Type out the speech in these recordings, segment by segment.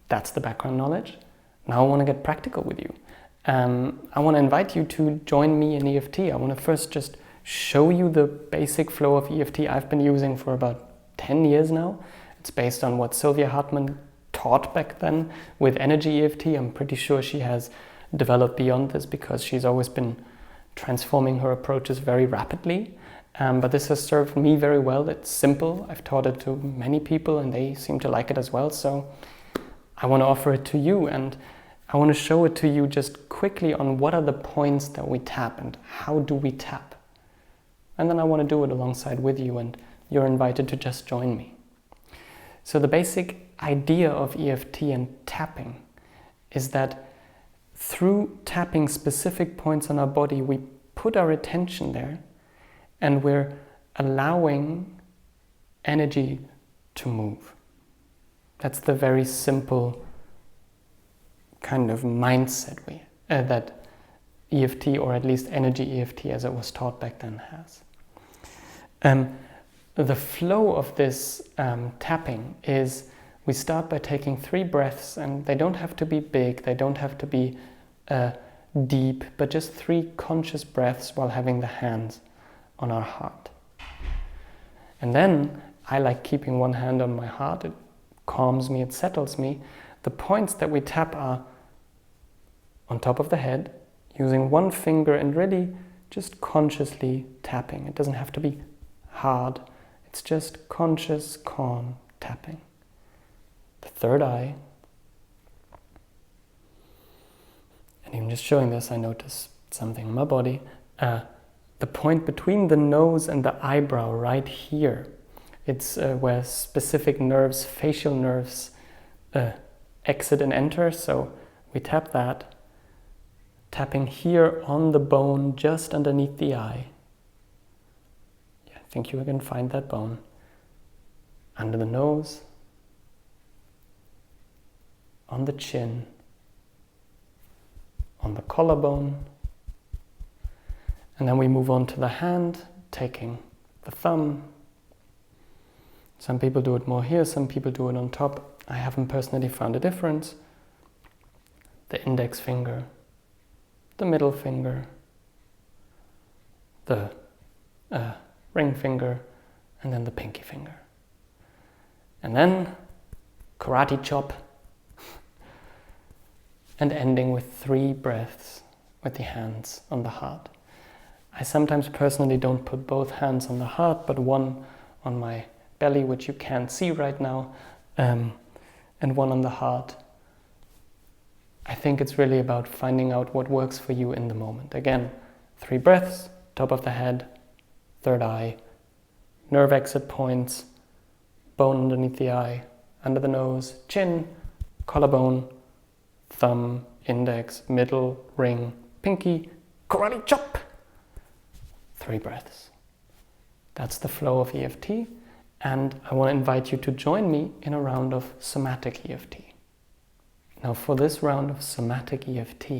That's the background knowledge. Now I want to get practical with you. I want to invite you to join me in EFT. I want to first just show you the basic flow of EFT I've been using for about 10 years now. It's based on what Sylvia Hartman taught back then with energy EFT. I'm pretty sure she has developed beyond this because she's always been transforming her approaches very rapidly. But this has served me very well. It's simple. I've taught it to many people and they seem to like it as well. So I want to offer it to you, and I want to show it to you just quickly on what are the points that we tap and how do we tap. And then I want to do it alongside with you, and you're invited to just join me. So the basic idea of EFT and tapping is that through tapping specific points on our body, we put our attention there and we're allowing energy to move. That's the very simple kind of mindset that EFT, or at least energy EFT as it was taught back then, has. The flow of this tapping is we start by taking 3 breaths, and they don't have to be big, they don't have to be deep, but just 3 conscious breaths while having the hands on our heart. And then I like keeping one hand on my heart. It calms me, it settles me. The points that we tap are on top of the head, using one finger and really just consciously tapping. It doesn't have to be hard. It's just conscious, calm tapping. The third eye. And even just showing this, I notice something in my body. The point between the nose and the eyebrow right here. It's where specific nerves, facial nerves, exit and enter. So we tap that. Tapping here on the bone just underneath the eye. Yeah, I think you can find that bone. Under the nose. On the chin. On the collarbone. And then we move on to the hand, taking the thumb. Some people do it more here, some people do it on top. I haven't personally found a difference. The index finger, the middle finger, the ring finger, and then the pinky finger. And then karate chop, and ending with 3 breaths with the hands on the heart. I sometimes personally don't put both hands on the heart, but one on my belly, which you can't see right now, and one on the heart. I think it's really about finding out what works for you in the moment. Again, 3 breaths, top of the head, third eye, nerve exit points, bone underneath the eye, under the nose, chin, collarbone, thumb, index, middle, ring, pinky, karate chop. 3 breaths. That's the flow of EFT, and I want to invite you to join me in a round of Somatic EFT. Now for this round of Somatic EFT,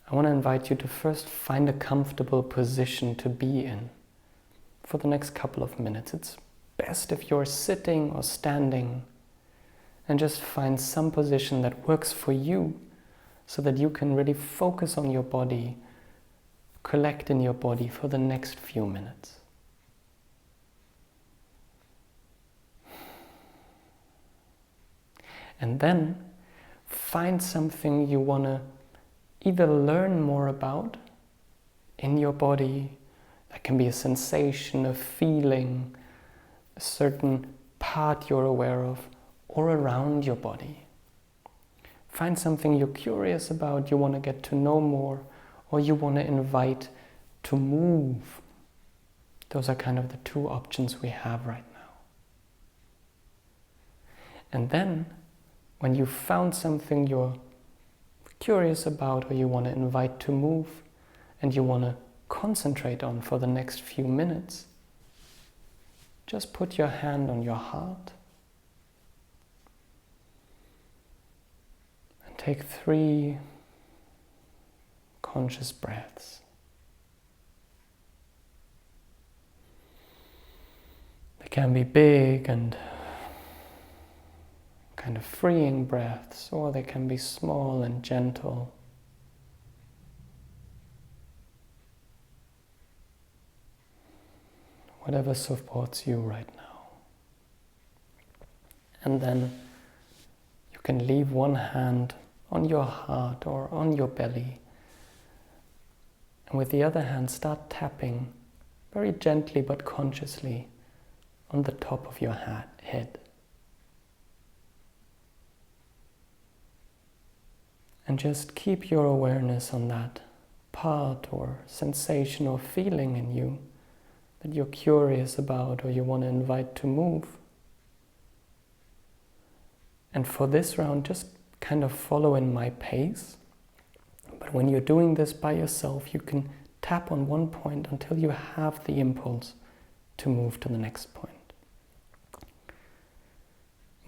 I want to invite you to first find a comfortable position to be in for the next couple of minutes. It's best if you're sitting or standing, and just find some position that works for you so that you can really focus on your body, collect in your body for the next few minutes. And then find something you want to either learn more about in your body. That can be a sensation, a feeling, a certain part you're aware of, or around your body. Find something you're curious about, you want to get to know more, or you want to invite to move. Those are kind of the 2 options we have right now. And then, when you've found something you're curious about or you want to invite to move, and you want to concentrate on for the next few minutes, just put your hand on your heart and take 3 conscious breaths. They can be big and kind of freeing breaths, or they can be small and gentle. Whatever supports you right now. And then you can leave one hand on your heart or on your belly. And with the other hand, start tapping very gently but consciously on the top of your head. And just keep your awareness on that part or sensation or feeling in you that you're curious about or you want to invite to move. And for this round, just kind of follow in my pace. But when you're doing this by yourself, you can tap on one point until you have the impulse to move to the next point.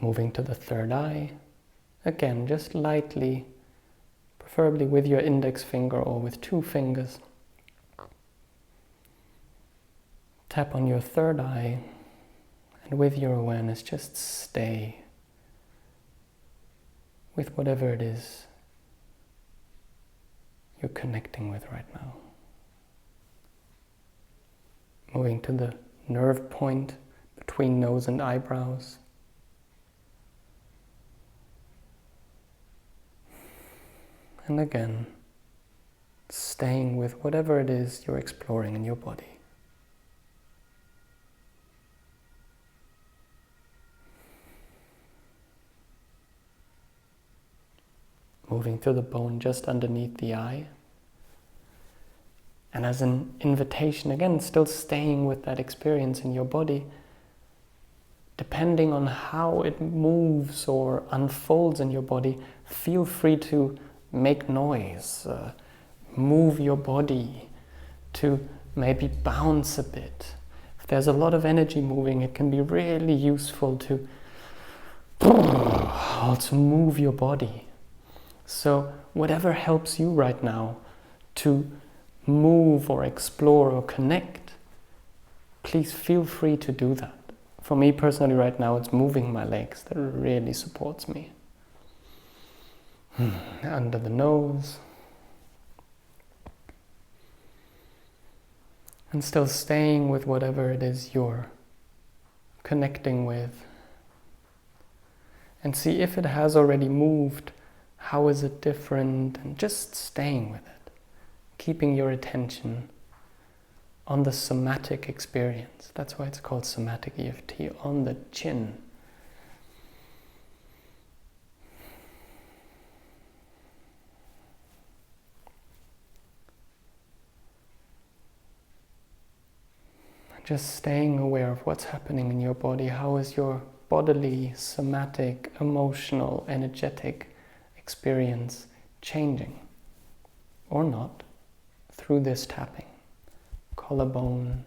Moving to the third eye. Again, just lightly, preferably with your index finger or with 2 fingers. Tap on your third eye, and with your awareness, just stay with whatever it is you're connecting with right now. Moving to the nerve point between nose and eyebrows. And again, staying with whatever it is you're exploring in your body. Moving to the bone just underneath the eye. And as an invitation, again, still staying with that experience in your body, depending on how it moves or unfolds in your body, feel free to make noise, move your body, to maybe bounce a bit. If there's a lot of energy moving, it can be really useful to also move your body. So whatever helps you right now to move or explore or connect, please feel free to do that. For me personally right now, it's moving my legs that really supports me. Under the nose. And still staying with whatever it is you're connecting with. And see if it has already moved. How is it different? And just staying with it. Keeping your attention on the somatic experience. That's why it's called Somatic EFT, on the chin. Just staying aware of what's happening in your body. How is your bodily, somatic, emotional, energetic experience changing or not through this tapping? Collarbone.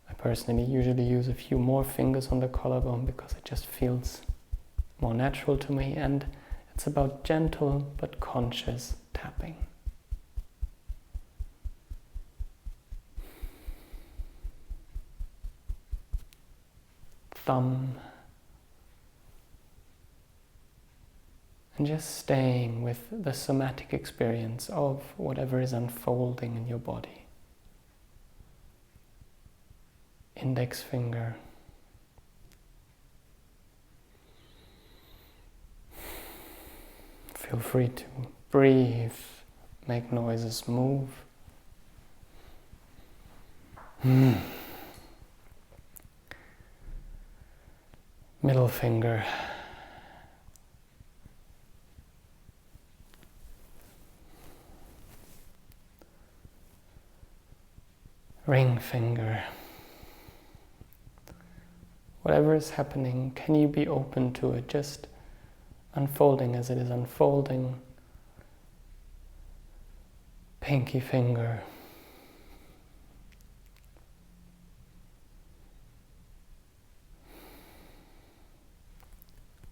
I personally usually use a few more fingers on the collarbone because it just feels more natural to me, and it's about gentle but conscious tapping. Thumb. And just staying with the somatic experience of whatever is unfolding in your body. Index finger. Feel free to breathe, make noises, move. Middle finger. Ring finger. Whatever is happening, can you be open to it, just unfolding as it is unfolding? Pinky finger.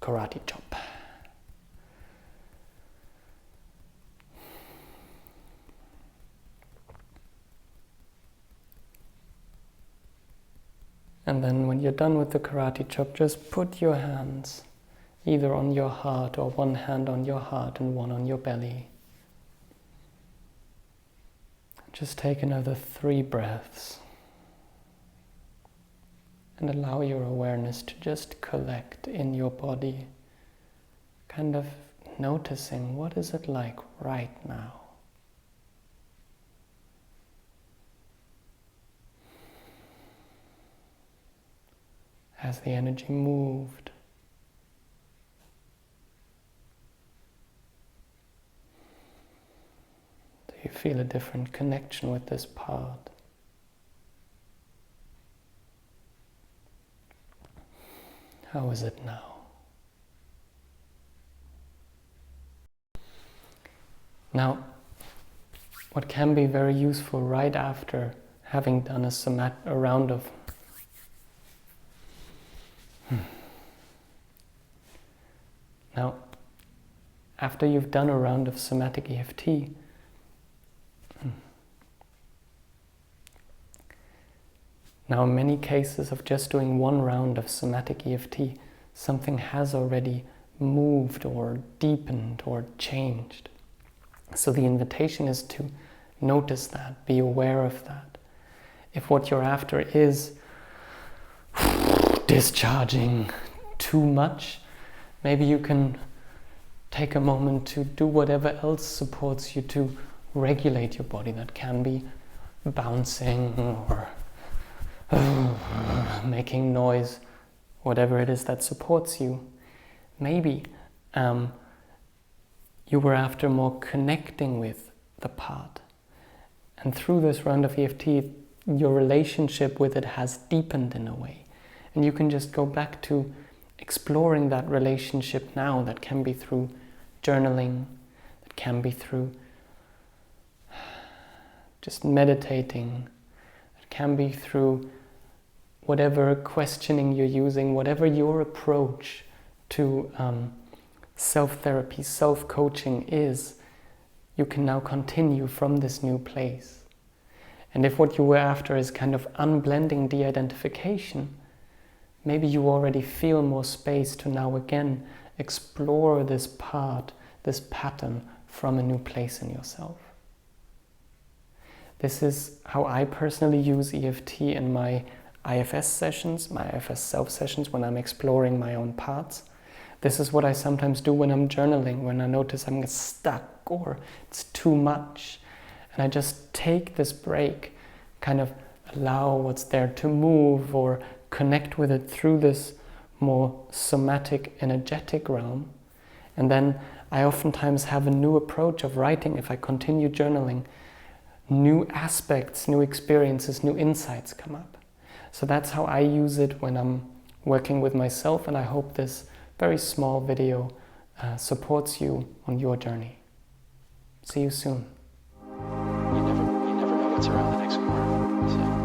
Karate chop. And then when you're done with the karate chop, just put your hands either on your heart, or one hand on your heart and one on your belly. Just take another 3 breaths and allow your awareness to just collect in your body, kind of noticing what is it like right now. Has the energy moved? Do you feel a different connection with this part? How is it now? Now, what can be very useful right after having done a round of Now, after you've done a round of Somatic EFT, now in many cases of just doing one round of Somatic EFT, something has already moved or deepened or changed. So the invitation is to notice that, be aware of that. If what you're after is discharging too much, maybe you can take a moment to do whatever else supports you to regulate your body. That can be bouncing or making noise, whatever it is that supports you. Maybe you were after more connecting with the part. And through this round of EFT, your relationship with it has deepened in a way. And you can just go back to exploring that relationship now. That can be through journaling, that can be through just meditating, it can be through whatever questioning you're using, whatever your approach to self-therapy, self-coaching is, you can now continue from this new place. And if what you were after is kind of unblending de-identification, maybe you already feel more space to now again explore this part, this pattern from a new place in yourself. This is how I personally use EFT in my IFS sessions, my IFS self sessions, when I'm exploring my own parts. This is what I sometimes do when I'm journaling, when I notice I'm stuck or it's too much. And I just take this break, kind of allow what's there to move or connect with it through this more somatic, energetic realm. And then I oftentimes have a new approach of writing. If I continue journaling, new aspects, new experiences, new insights come up. So that's how I use it when I'm working with myself, and I hope this very small video supports you on your journey. See you soon. You never know what's around the next corner. So.